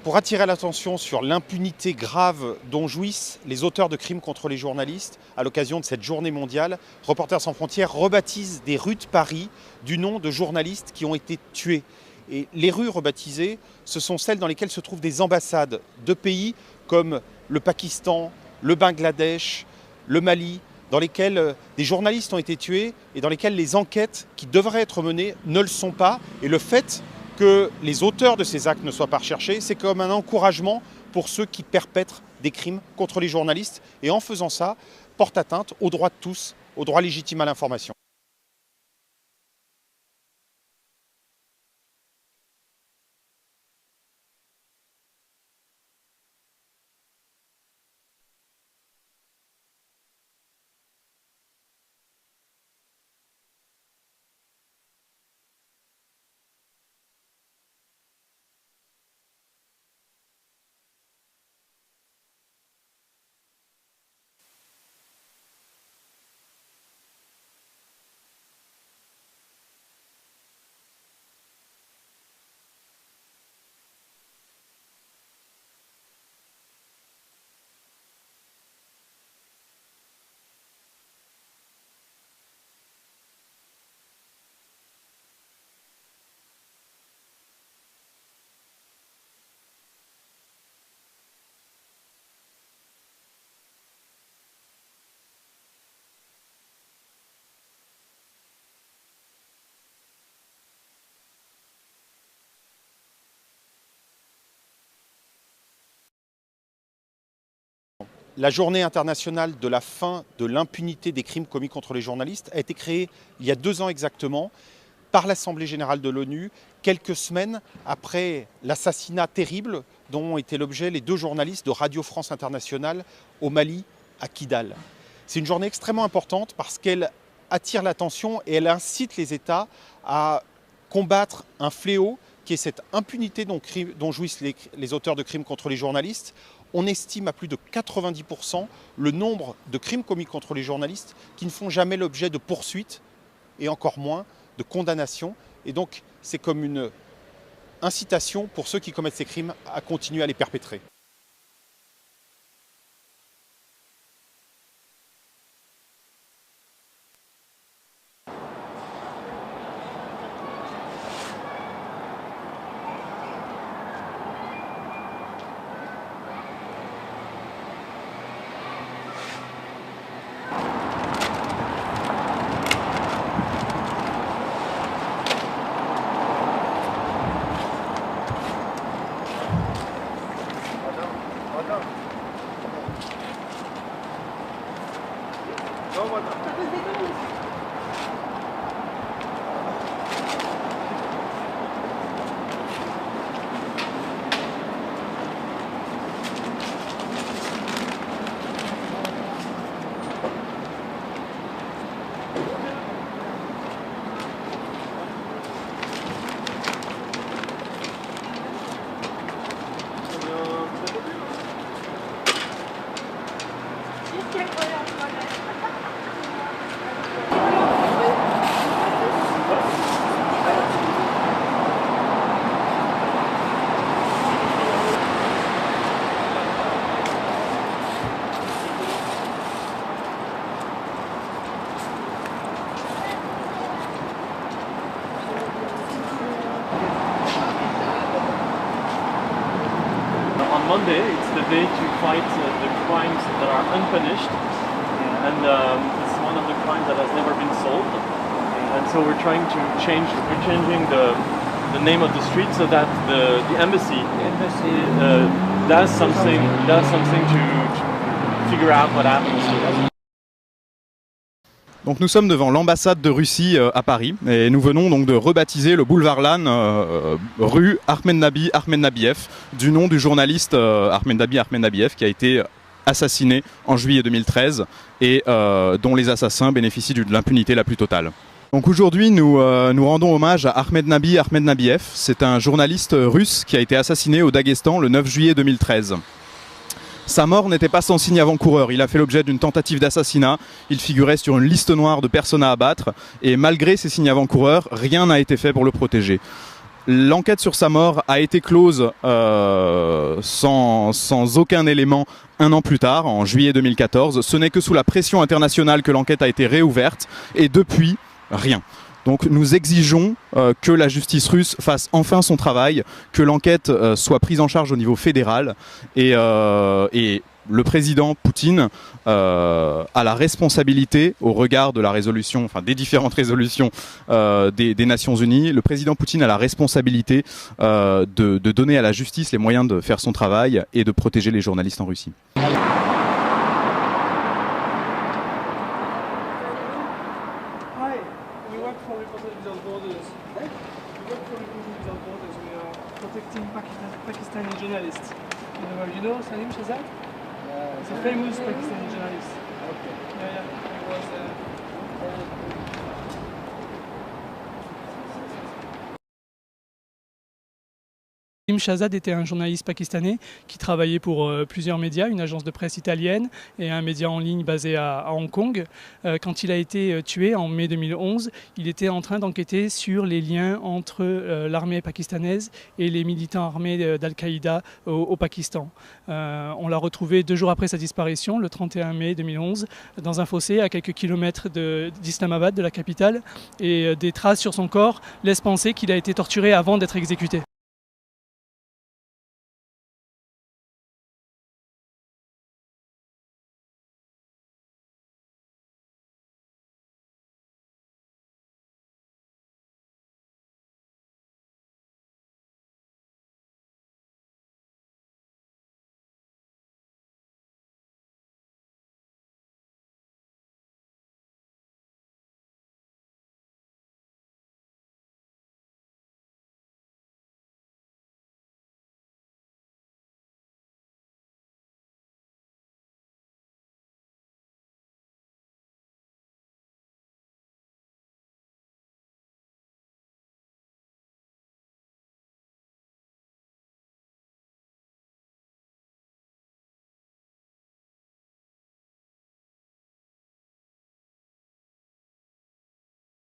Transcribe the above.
pour attirer l'attention sur l'impunité grave dont jouissent les auteurs de crimes contre les journalistes à l'occasion de cette journée mondiale, Reporters sans frontières rebaptise des rues de Paris du nom de journalistes qui ont été tués. Et les rues rebaptisées, ce sont celles dans lesquelles se trouvent des ambassades de pays comme le Pakistan, le Bangladesh, le Mali, dans lesquels des journalistes ont été tués et dans lesquels les enquêtes qui devraient être menées ne le sont pas. Et le fait que les auteurs de ces actes ne soient pas recherchés, c'est comme un encouragement pour ceux qui perpètrent des crimes contre les journalistes et en faisant ça, portent atteinte aux droits de tous, au droit légitime à l'information. La journée internationale de la fin de l'impunité des crimes commis contre les journalistes a été créée il y a 2 ans exactement par l'Assemblée générale de l'ONU, quelques semaines après l'assassinat terrible dont ont été l'objet les 2 journalistes de Radio France Internationale au Mali, à Kidal. C'est une journée extrêmement importante parce qu'elle attire l'attention et elle incite les États à combattre un fléau qui est cette impunité dont jouissent les auteurs de crimes contre les journalistes. On estime à plus de 90% le nombre de crimes commis contre les journalistes qui ne font jamais l'objet de poursuites et encore moins de condamnations. Et donc c'est comme une incitation pour ceux qui commettent ces crimes à continuer à les perpétrer. On Monday, it's the day to fight the crimes that are unpunished, and it's one of the crimes that has never been solved. And so we're trying to we're changing the name of the street so that the embassy does something to figure out what happens. Donc nous sommes devant l'ambassade de Russie à Paris et nous venons donc de rebaptiser le boulevard Lannes rue Ahmed Nabiev du nom du journaliste Ahmed Nabiev qui a été assassiné en juillet 2013 et dont les assassins bénéficient de l'impunité la plus totale. Donc aujourd'hui nous rendons hommage à Ahmed Nabiev. C'est un journaliste russe qui a été assassiné au Daghestan le 9 juillet 2013. Sa mort n'était pas sans signe avant-coureur, il a fait l'objet d'une tentative d'assassinat, il figurait sur une liste noire de personnes à abattre et malgré ces signes avant-coureurs, rien n'a été fait pour le protéger. L'enquête sur sa mort a été close sans aucun élément un an plus tard, en juillet 2014. Ce n'est que sous la pression internationale que l'enquête a été réouverte et depuis, rien. Donc nous exigeons que la justice russe fasse enfin son travail, que l'enquête soit prise en charge au niveau fédéral et le président Poutine a la responsabilité au regard de la résolution, enfin des différentes résolutions des Nations Unies. Le président Poutine a la responsabilité de donner à la justice les moyens de faire son travail et de protéger les journalistes en Russie. Hi, we work for Reporters Without Borders. We work for Reporters Without Borders. We are protecting Pakistani journalists. You know Salim Shahzad? He's a famous Pakistani journalist. Okay. Yeah. He was. Salim Shahzad était un journaliste pakistanais qui travaillait pour plusieurs médias, une agence de presse italienne et un média en ligne basé à Hong Kong. Quand il a été tué en mai 2011, il était en train d'enquêter sur les liens entre l'armée pakistanaise et les militants armés d'Al-Qaïda au Pakistan. On l'a retrouvé 2 jours après sa disparition, le 31 mai 2011, dans un fossé à quelques kilomètres d'Islamabad, de la capitale, et des traces sur son corps laissent penser qu'il a été torturé avant d'être exécuté.